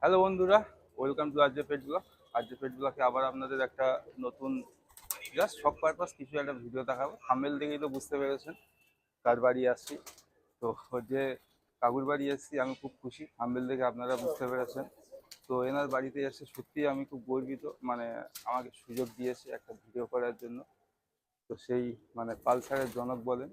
Hello বন্ধুরা, welcome to RJ pet blog. RJ pet ব্লগে আবার আপনাদের একটা নতুন জাস্ট শখ পারপাস কিছু একটা ভিডিও দেখাবো। থাম্বনেল দেখেই তো বুঝতে পেরেছেন কার বাড়ি আসছি। তো যে কাকুর বাড়ি এসেছি আমি খুব খুশি, থাম্বনেল দেখে আপনারা বুঝতে পেরেছেন। তো এনার বাড়িতে এসে সত্যিই আমি খুব গর্বিত, মানে আমাকে সুযোগ দিয়েছে একটা ভিডিও করার জন্য। তো সেই মানে পালসারের জনক বলেন,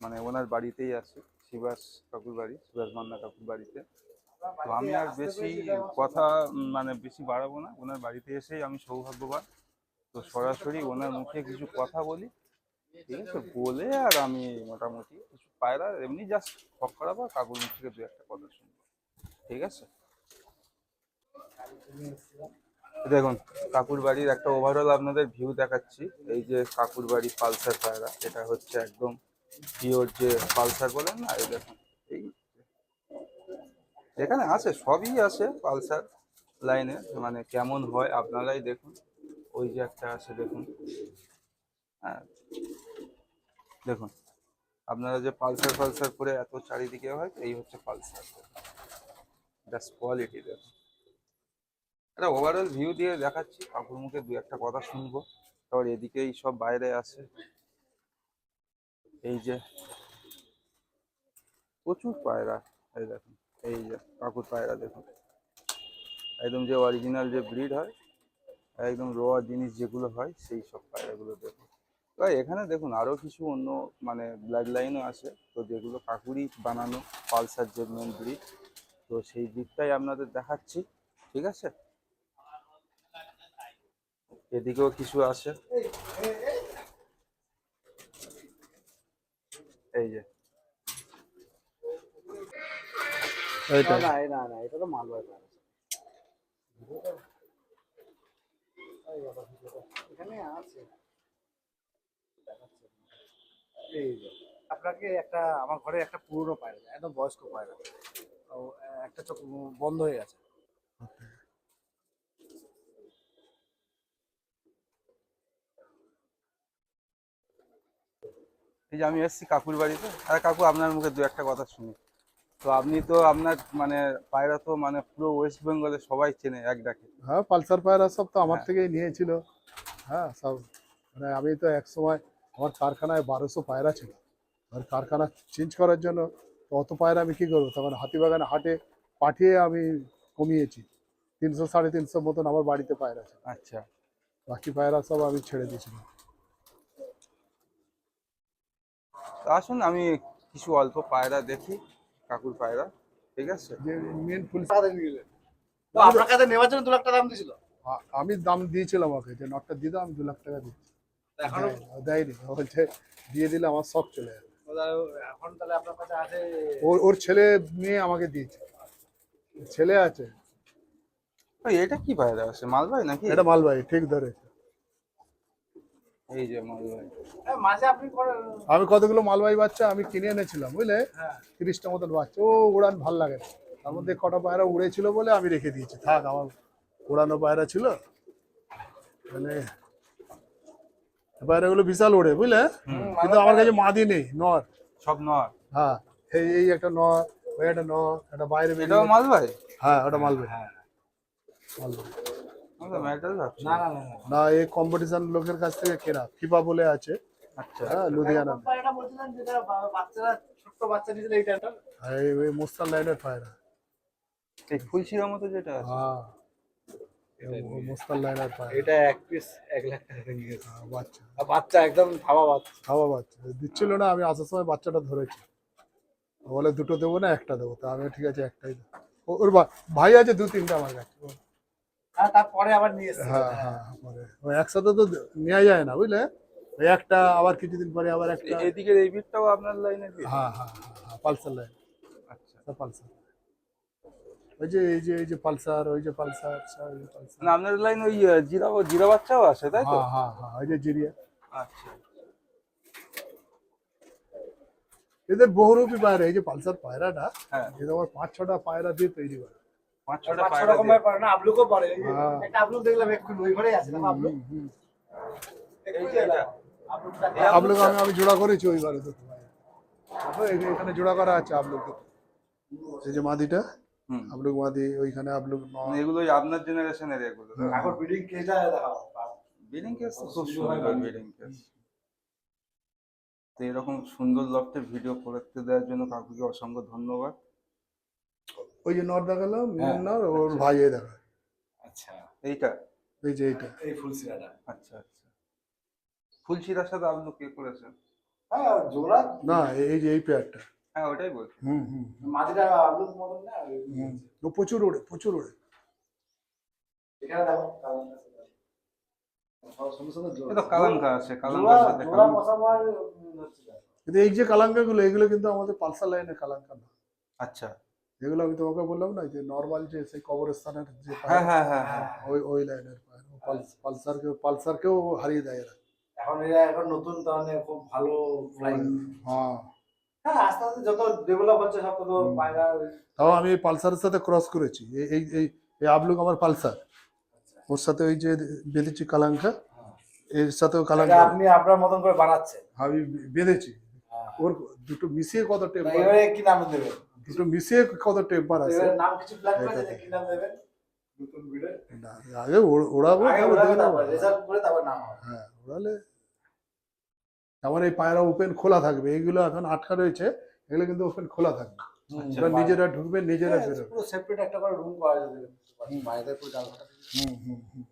মানে ওনার বাড়িতেই আছে, শিবাস কাকুর বাড়ি, শিবাস মান্না কাকুর বাড়িতে। তো আমি আর বেশি কথা মানে বেশি বাড়াবো না, ওনার বাড়িতে এসেই আমি সৌভাগ্যবান। তো সরাসরি ওনার মুখে কিছু কথা বলি, ঠিক আছে, বলে আর আমি মোটামুটি কিছু পায়রা এমনি জাস্ট শখ করাবো, কাকুর মুখ থেকে দু একটা কথা শুনবো, ঠিক আছে। দেখুন কাকুর বাড়ির একটা ওভারঅল আপনাদের ভিউ দেখাচ্ছি। এই যে কাকুর বাড়ি পালসার পায়রা, এটা হচ্ছে একদম পিওর যে পালসার বলেন না, এই দেখুন। এই এখানে আছে, সবই আছে পালসার লাইনে, মানে কেমন হয় আপনারাই দেখুন। ওই যে একটা আছে দেখুন, হ্যাঁ দেখুন, আপনারা যে পালসার পালসার করে এত চারিদিকে হয়, এই হচ্ছে পালসার, জাস্ট কোয়ালিটি দেখুন। একটা ওভারঅল ভিউ দিয়ে দেখাচ্ছি, কাকুর মুখে দু একটা কথা শুনবো। তারপর এদিকেই সব বাইরে আছে, এই যে প্রচুর পায়রা, এই দেখুন, এই যে কাকুর পায়রা দেখুন, একদম যে অরিজিনাল যে ব্রিড হয়, একদম র জিনিস যেগুলো হয় সেই সব পায়রাগুলো দেখুন। তো এখানে দেখুন আরও কিছু অন্য মানে ব্লাড লাইনও আছে, তো যেগুলো কাকুরই বানানো, পালসার যে মেন ব্রিড, তো সেই দিকটাই আপনাদের দেখাচ্ছি, ঠিক আছে। এদিকেও কিছু আছে, এই যে এইটা না না না এটা তো মালবাহী পায়রা। এখানে আছে এই যে আপনাকে একটা আমার ঘরে একটা পুরনো পায়রা একদম বয়স্ক পায়রা, তো একটা চোখ বন্ধ হয়ে গেছে। এই যে আমি এসেছি কাকুর বাড়িতে, আর কাকু আপনার মুখে দু একটা কথা শুনি। তো আপনি তো আপনার মানে পায়রা তো মানে পুরো ওয়েস্ট বেঙ্গলে সবাই চেনে এক ডাকে। হ্যাঁ, পালসার পায়রা সব তো আমার হ্যাঁ থেকেই নিয়েছিল। হ্যাঁ, সব মানে আমি তো এক সময় আমার কারখানায় 1200 পায়রা ছিল। আর কারখানা চেঞ্জ করার জন্য তো অত পায়রা আমি কী করবো, তখন হাতিবাগানে হাটে পাঠিয়ে আমি কমিয়েছি। 300 350 মতন আমার বাড়িতে পায়রা ছিল, আচ্ছা, বাকি পায়রা সব আমি ছেড়ে দিয়েছিলাম। তো আসুন আমি কিছু অল্প পায়রা দেখি, কাকুর পায়রা, ঠিক আছে। যে মেন ফুল টাকা দিয়ে নিলেন তো আপনার কাছে নেওয়ার জন্য 2 লাখ টাকা দাম দিয়েছিল। আমি দাম দিয়েছিলাম ওকে, যে নটটা দিয়ে দাও, আমি 2 লাখ টাকা দিচ্ছি। এখনো দেয়নি, ও বলছে দিয়ে দিলে আমার শখ চলে যাবে। এখন তাহলে আপনার কাছে আছে ওর ছেলে মেয়ে আমাকে দিয়েছে, ছেলে আছে। ওই এটা কি পায়রা আছে, মালবাই নাকি? এটা মালবাহী, ঠিক ধরেছে। এই যে মালবাই। মাঝে আপনি আমি কতগুলো মালবাহী বাচ্চা আমি কিনে এনেছিলাম, বুঝলে, হ্যাঁ 30টা মতন বাচ্চা। ও উড়ান ভাল লাগে না, তার মধ্যে কটা পায়রা উড়েছিল বলে আমি রেখে দিয়েছি। থাক, আমার উড়ানো পায়রা ছিল, মানে পায়রাগুলো বিশাল ওড়ে, বুঝলে, কিন্তু আমার কাছে মাদি নেই, নর। সব নর? হ্যাঁ, এই একটা নর, ওই একটা নর, একটা বাইরে এটাও বেরিয়ে। মালবাই? হ্যাঁ, ওটা মালবাহী। মালবাহী আমি তো মেটাল ভাবছি। না না না না না, এই কম্পিটিশন লোকের কাছ থেকে কেনা, ফিফা বলে আছে। আচ্ছা, হ্যাঁ, লুধিয়ানা। পায়রাটা বলছিলেন যেটা বাচ্চারা ছোট্ট বাচ্চা দিয়েছিল এই টাইমটা এই মোস্তান লাইনের পায়রা। এই ফুলশিরার মতো যেটা আছে। হ্যাঁ, মোস্তান লাইনের পায়রা। এটা এক পিস 1 লাখ টাকা দিয়ে নিয়েছে বাচ্চা, আর বাচ্চা একদম খাওয়া বাচ্চা। খাওয়া বাচ্চা দিচ্ছিল না, আমি আসার সময় বাচ্চাটা ধরেছি। বলে দুটো দেবো না একটা দেবো, তা আমি ঠিক আছে একটাই দেবো। ওর ভাই আছে 2-3টা আমার কাছে। আর তারপরে আবার নিয়ে এসেছে। হ্যাঁ হ্যাঁ, পরে ওই একসাথে তো নেওয়া যায় না, বুঝলে, ওই একটা আবার কিছুদিন পরে আবার একটা। এদিকের এই বিটটাও আপনার লাইনে দিয়ে? হ্যাঁ হ্যাঁ হ্যাঁ, পালসার লাইন। আচ্ছা, পালসার, ওই যে এই যে পালসার, ওই যে পালসার, ওই যে পালসার। মানে আপনার লাইন ওই জিরা জিরা বাচ্চাও আছে তাই তো? হ্যাঁ হ্যাঁ হ্যাঁ, ওই যে জিরিয়া। আচ্ছা, এদের বহুরূপী পায়রা, এই যে পালসার পায়রাটা, হ্যাঁ এ তোমার 5-6টা পায়রা দিয়ে তৈরি করে। 5-6টা 5-6 পায়রা দিয়ে। রকমের পারে না আবলুকও পারে। এই যে হ্যাঁ। একটা আবলুক দেখলাম একটু ওই ঘরেই আছে না আবলুক। হুম, হুম। এই যে এটা আবলুকটা আপনাকে আমি জোড়া করেছি ওইবারে তো। এখানে জোড়া করা আছে আপনাকে, এই যে মাদিটা। হুম। আপলুক মাদি ওইখানে আপলুক মানে এগুলোই আপনার জেনারেশনের এগুলো। এখন ব্রিডিং কেজটা দেখাও। ব্রিডিং কেস তো কত খুব সুন্দর হয় সুন্দর বানিয়ে। Breeding case. তো এরকম সুন্দর লফটের ভিডিও করতে দেওয়ার জন্য কাকুকে অসংখ্য ধন্যবাদ। ওই যে নর দেখালাম হ্যাঁ, মেন নর ওর আচ্ছা। ভাই এই দেখা আচ্ছা, এইটা এই যে এইটা এই ফুলসিরাটা। আচ্ছা আচ্ছা। ফুলশিরার সাথে আপনি কে করেছেন? হ্যাঁ, জোড়া। না এই যে এই পেয়ারটা হ্যাঁ ওটাই বলছি। হুম হুম মাটিটা আলুর মতন না? হুম। ও প্রচুর ওড়ে প্রচুর ওড়ে। এখানে দেখো কালারটা। সুন্দর সুন্দর এই তো কালাঙ্কা আছে, জোড়া কালাঙ্কার সাথে জোড়া কালাঙ্কা। বসাবো আর হচ্ছে না। কিন্তু এই যে কালাঙ্কা গুলো এগুলো কিন্তু আমাদের পালসার লাইনের কালাঙ্কা না। আচ্ছা। যেগুলো আমি তোমাকে বললাম না যে নর্মাল যে সেই কবরস্থানের যে হ্যাঁ পায়রা, হ্যাঁ হ্যাঁ হ্যাঁ। ওই লাইনের পায়রা পালসারকেও হারিয়ে দেয় এরা। এখন এরা এখন নতুন ধরনের খুব ভালো ফ্লাইং। হ্যাঁ হ্যাঁ, আস্তে আস্তে যত ডেভেলপ হচ্ছে সব তত পায়রা। তাও আমি পালসারের সাথে ক্রস করেছি এই এই এই এই আবলুক আমার পালসার, ওর সাথে ওই যে বেঁধেছি কালাঙ্কা, এর সাথেও এটা কালাঙ্কা আপনি আপনার মতন করে বানাচ্ছেন। আমি বেঁধেছি। ওর দুটো মিশিয়ে কত তা টেম্পার, এবারে কি নাম দেবেন? দুটো মিশিয়ে কত টেম্পার আছে। এবারে নাম কিছু প্ল্যান এটা করেছেন যে দেখো। কি নাম দেবেন নতুন ভিডিও? না, আগে ওড়াবো আগে তারপর ওরা দেখে নেবো। তারপর রেজাল্ট করে তারপর নাম হবে। হ্যাঁ ওড়ালে আমার এই পায়রা ওপেন খোলা থাকবে, এইগুলো এখন আটকা রয়েছে, এগুলো কিন্তু ওপেন খোলা থাকবে। ওরা নিজেরা ঢুকবে নিজেরা হ্যাঁ, বেরোবে। পুরো সেপারেট একটা করে রুম করা যাবে। বাইরে পুরো জায়গাটা। হুম হুম হুম।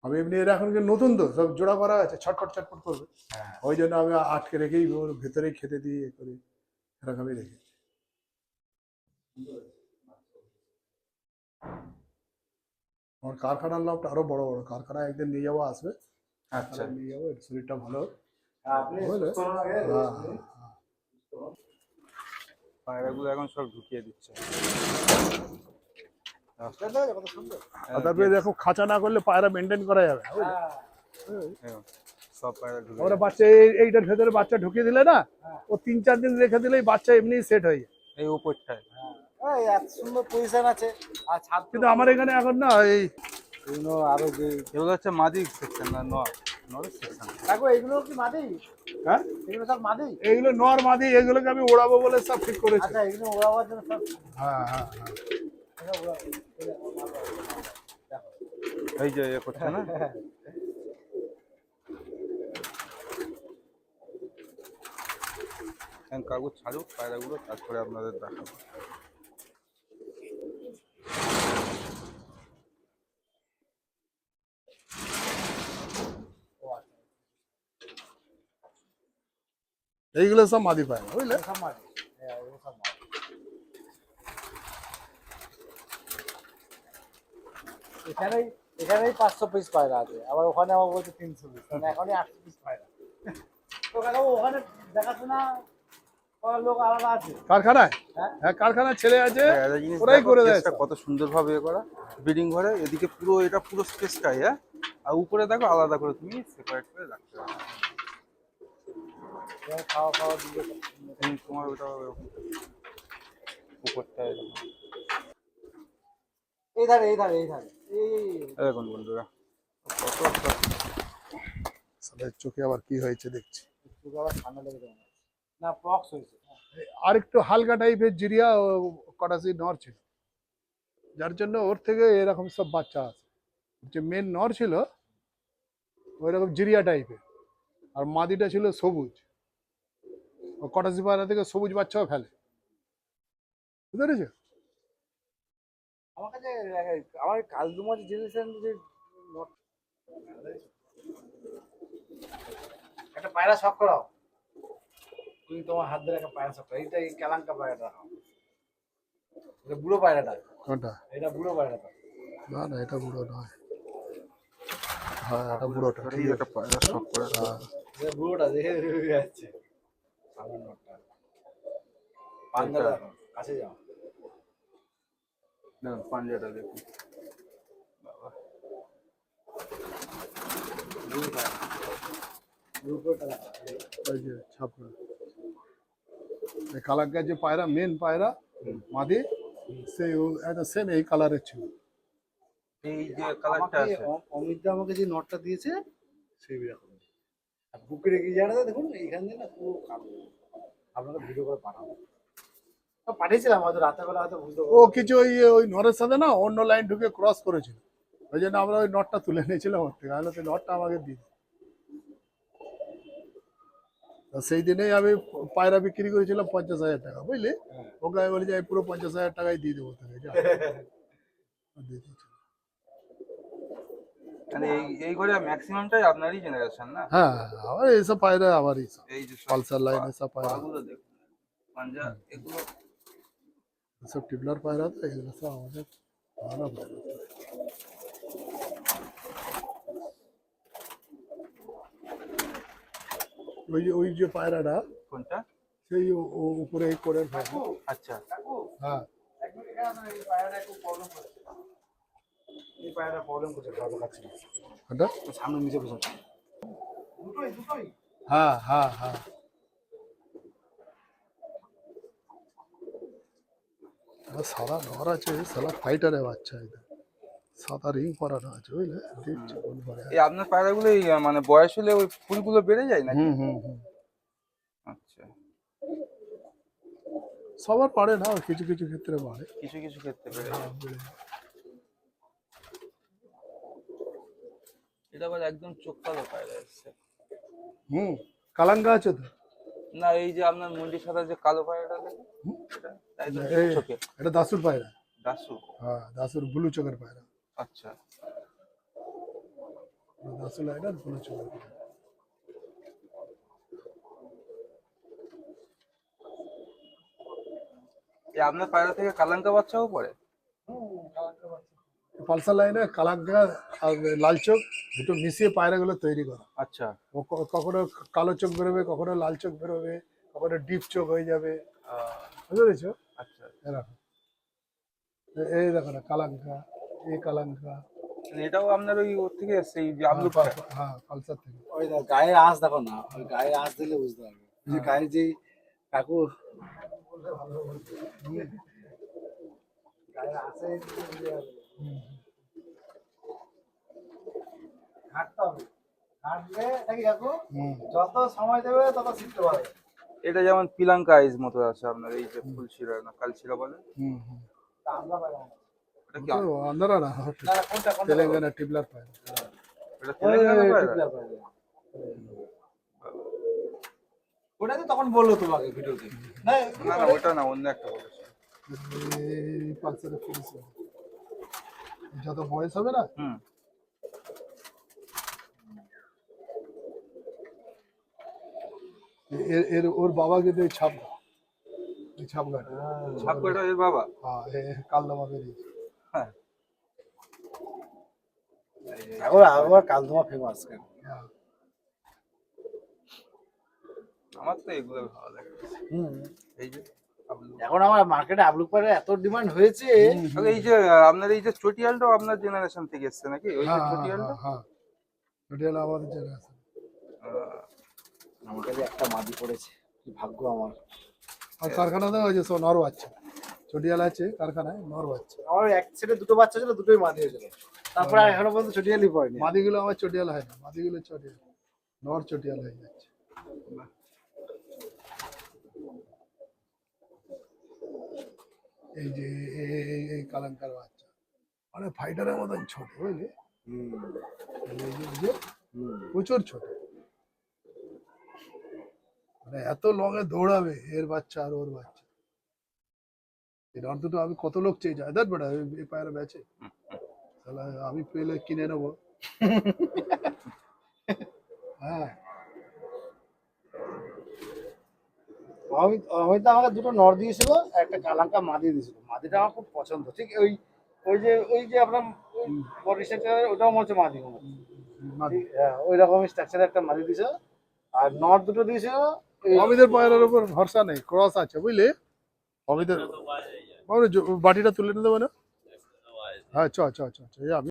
আমি এমনি এরা এখন কি নতুন তো সব জোড়া করা আছে, ছটফট ছটফট করবে, হ্যাঁ। ওই জন্য আমি আটকে রেখেই ওর ভেতরেই খেতে দিই এ করি, এরকমই রেখে। আমার কারখানার লাভটা আরো বড় বড় কারখানা একদিন নিয়ে যাবো, আসবে আচ্ছা। নিয়ে যাবো, এর শরীরটা ভালো হোক। আপনি বুঝলে? সুস্থ হন আগে। হ্যাঁ, পায়রাগুলো এখন সব ঢুকিয়ে দিচ্ছে। কত সুন্দর। আর তারপরে দেখো খাঁচা না করলে পায়রা মেনটেন করা যাবে না, বুঝলে? হ্যাঁ, সব পায়রা ঢুকে আমরা যাচ্ছে। বাচ্চা এইটার ভেতরে বাচ্চা ঢুকিয়ে দিলে না, ও 3-4 দিন রেখে দিলেই বাচ্চা এমনি সেট হয়ে যায়। এই উপরটায়। এই এত সুন্দর পজিশন আছে আর ছাদ কিন্তু আমার এখানে এখন না এই বিভিন্ন আরো যে এগুলো হচ্ছে মাদি সেকশন না নরের সেকশন। দেখো এগুলো কি মাদি? হ্যাঁ এগুলো সব মাদি? এইগুলো নর মাদি, এগুলোকে আমি ওড়াবো বলে সব ঠিক করেছি। আচ্ছা, এগুলো ওড়াবার জন্য সব হ্যাঁ হ্যাঁ হ্যাঁ। এগুলো এই যে এ করছে না। এখন কাগজ ছাড়ুক পায়রাগুলো, তারপরে আপনাদের দেখাবো। এইগুলো সব মাদি পায় না, বুঝলে? সব মাদি। হ্যাঁ, এগুলো সব মাদি। এখানেই এখানেই 500 পিস পায়রা আছে, আবার ওখানে আবার বলছে 300 পিস, মানে এখনই 800 পিস পায়রা। তো কেন ওখানে দেখাশোনা করার লোক আলাদা আছে? কারখানায়, হ্যাঁ? হ্যাঁ কারখানায় ছেলে আছে, একটা জিনিস ওরাই দেখো, করে দেয় কেসটা সব। কত সুন্দরভাবে এ করা ব্রিডিং ঘরে, এদিকে পুরো এটা পুরো স্পেসটাই, হ্যাঁ, আর উপরে দেখো আলাদা করে তুমি সেপারেট করে রাখতে হবে। এবার খাওয়া খাওয়া দিয়ে তোমার ওটা এরকম উপরটা এরকম। এই ধারে এই ধারে এই ধারে এই এই দেখুন বন্ধুরা কত একটা সালের চোখে আবার কি হয়েছে দেখছি। একটু আবার ঠান্ডা লেগে যাবে না, পক্স হয়েছে। আর একটু হালকা টাইপের জিরিয়া ও কটাসি নর ছিল, যার জন্য ওর থেকে এরকম সব বাচ্চা আছে। যে মেন নর ছিল ওই রকম জিরিয়া টাইপের, আর মাদিটা ছিল সবুজ, ও কটাসি পায়রা থেকে সবুজ বাচ্চাও ফেলে, বুঝতে পেরেছো? আমার কাছে আমার কালদুমা যে জেনারেশন যে একটা পায়রা শখ করাও, তুমি তোমার হাত ধরে একটা পায়রা শখ করো। এইটা এই কালাঙ্কা পায়রাটা রাখো, এটা বুড়ো পায়রাটা, কোনটা? এটা বুড়ো পায়রাটা। না না এটা বুড়ো নয়, হ্যাঁ এটা বুড়োটা ঠিক আছে। একটা পায়রা শখ করে। হ্যাঁ এটা বুড়োটা দেখে যাচ্ছে সামনের নটটা। পাঞ্জা দেখো, কাছে যাও। দেখুন পাঞ্জাটা দেখুন বাবা। বুড়ো পায়রা, বুড়োটা দেখো। ওই যে ছাপড়া এই কালাঙ্কার যে পায়রা মেন পায়রা মাদি, সেই একটা সেম এই কালারের ছিল। এই যে কালারটা আমাকে আছে অমিতদা আমাকে যে নটটা দিয়েছে সেই রকম। আর বুকে রেখে জানা দেখুন এইখান দিয়ে না পুরো কালো। আপনাকে ভিডিও করে পাঠাবো। পাঠিয়েছিলাম হয়তো রাতের বেলা হয়তো বুঝতে ও কিছু ওই নরের সাথে না অন্য লাইন ঢুকে ক্রস করেছিল, ওই জন্য আমরা ওই নটটা তুলে নিয়েছিলাম ওর থেকে, তাহলে তো নটটা আমাকে দিয়ে দিত। তা সেই দিনেই আমি পায়রা বিক্রি করেছিলাম 50,000 টাকা, বুঝলি? ওকে আমি বলি যে আমি পুরো 50,000 টাকাই দিয়ে দেবো তোকে, যা। দিয়ে দিয়েছি। মানে এই ঘরে ম্যাক্সিমামটাই আপনারই জেনারেশন না? হ্যাঁ, আমার এইসব পায়রা আমার এইসব এই যে সব পালসার লাইন এসব পায়রা, পাগুলো দেখুন, পাঞ্জা এগুলো। এসব টিবলার পায়রা তো এগুলো সব আমাদের ভালো পায়রা। ওই যে পায়রাটা, কোনটা? সেই উপরে এই কোরের পায়রা। আচ্ছা, হ্যাঁ, এক মিনিট এখানে আসুন, এই পায়রাটা একটু প্রবলেম করছে। এই পায়রাটা প্রবলেম করছে, ভালো খাচ্ছে না। কোনটা? সামনে নিচে বসে দুটোই হ্যাঁ হ্যাঁ হ্যাঁ, সাদা নর আছে, সালা ফাইটারের বাচ্চা, এটা সাদা রিং পরানো আছে, বুঝলে? দেখছি কোন পায়রা। এই আপনার পায়রাগুলো এই মানে বয়স হলে ওই ফুলগুলো বেড়ে যায় নাকি? হুম হুম হুম, আচ্ছা, সবার পারে না, কিছু কিছু ক্ষেত্রে পারে। কিছু কিছু ক্ষেত্রে বেড়ে যায়। এটা আবার একদম চোখ কালো পায়রা এসছে। হুম, কালাঙ্গা আছে তো। না, এই যে আপনার মুন্ডি সাদা যে কালো পায়রাটা দেখেন, এটা তাই তো এই চোখে এটা দাসুর পায়রা। দাসু। হ্যাঁ, দাসুর ব্লু চোখের পায়রা। আচ্ছা, দাসু লাইন আর ব্লু চোখের পায়রা। এই আপনার পায়রা থেকে কালাঙ্কা বাচ্চাও পড়ে? পালসার লাইনে কালাঙ্গা আর লাল চোখ দুটো মিশিয়ে পায়রাগুলো তৈরি করা। আচ্ছা, কখনো কালো চোখ বেরোবে, কখনো লাল চোখ বেরোবে, কখনো ডিপ চোখ হয়ে যাবে, বুঝতে পেরেছো? আচ্ছা। এরকম। এই দেখো না কালাঙ্কা, এই কালাঙ্কা। মানে এটাও আপনার ওই ওর থেকে এসছে, এই যে আমলুকটা? হ্যাঁ, পালসার থেকে। ওই দেখো গায়ের আঁশ দেখো না, ওই গায়ের আঁশ দিলে বুঝতে পারবে যে গায়ের যে কাকু গায়ের আঁশে বুঝতে পারবে। হাঁটতে হবে, হাঁটলে নাকি কাকু হুম, যত সময় দেবে তত শিখতে পারবে। এটা যেমন পিলাঙ্কা আইজ মতো আছে আপনার, এই যে ফুলশিরা না কালশিরা বলে, হুম, হুম। তা আমরা পারবো না। এটা কি? তো আন্ধারা না, না, না, কোনটা কোনটা তেলেঙ্গানা টিবলার পায়রা। এটা ওই তেলেঙ্গানা পায়রা? টিপলার পায়রা। ওটা তো তখন বললো তোমাকে ভিডিওতে না? না না, ওটা না, অন্য একটা বলেছে। এই পালসারের ফিনিশ যত বয়স হবে না, হুম। এর ওর বাবা কিন্তু এই ছাপ, এই ছাপগাটা। ছাপকাটা এর বাবা? হ্যাঁ, কালদমা বেরিয়েছে। হ্যাঁ। এখন আবার কালদমা ফেমাস কেন? হ্যাঁ। আমার তো এগুলো ভালো লাগে বেশি। হুম, এই যে আবলু। এখন আমার মার্কেটে আবলুক পায়রা এত ডিমান্ড হয়েছে। আরে এই যে আপনার এই যে চটিয়ালটাও আপনার জেনারেশন থেকে এসছে নাকি? ওই যে হ্যাঁ চটিয়ালটা? হ্যাঁ, চটিয়াল আমাদের জেনারেশন। আমার কাছে একটা মাদি পড়েছে, কি ভাগ্য আমার। আর কারখানাতেও আছে সব নর বাচ্চা, চটিয়াল আছে কারখানায়, নর বাচ্চা। আমার এক সেটে দুটো বাচ্চা ছিল, দুটোই মাদি হয়েছিল। তারপরে আর এখনো পর্যন্ত ছুটিয়ালি পড়েনি। মাদিগুলো আমার চটিয়াল হয় না, মাদিগুলো চটিয়াল, নর চটিয়াল হয়ে যাচ্ছে। এই যে এই কালাঙ্কার বাচ্চা মানে ফাইটারের মতন ছোট, বুঝলি? এই যে প্রচুর ছোট, মানে এত লঙে দৌড়াবে এর বাচ্চা আর ওর বাচ্চা। এই নর দুটো আমি কত লোক চেয়ে যায়, দেখ বেটা এই পায়রা বেচে, তাহলে আমি পেলে কিনে নেবো। হ্যাঁ, অমিত আমাকে দুটো নর দিয়েছিল, একটা কালাঙ্কা মাদি দিয়েছিল। মাদিটা আমার খুব পছন্দ, ঠিক ওই ওই যে আপনার বডি স্ট্রাকচার ওটাও মনে হচ্ছে মাদি মনে হচ্ছে। হ্যাঁ, ওই রকমই স্ট্রাকচারের একটা মাদি দিয়েছিল, আর নর দুটো দিয়েছিল। অমিতের পায়রার উপর ভরসা নেই, ক্রস আছে, বুঝলি? অমিতের বাটিটা তুলে নিতে দেবো না? হ্যাঁ, চ চ চ চ, এই আমি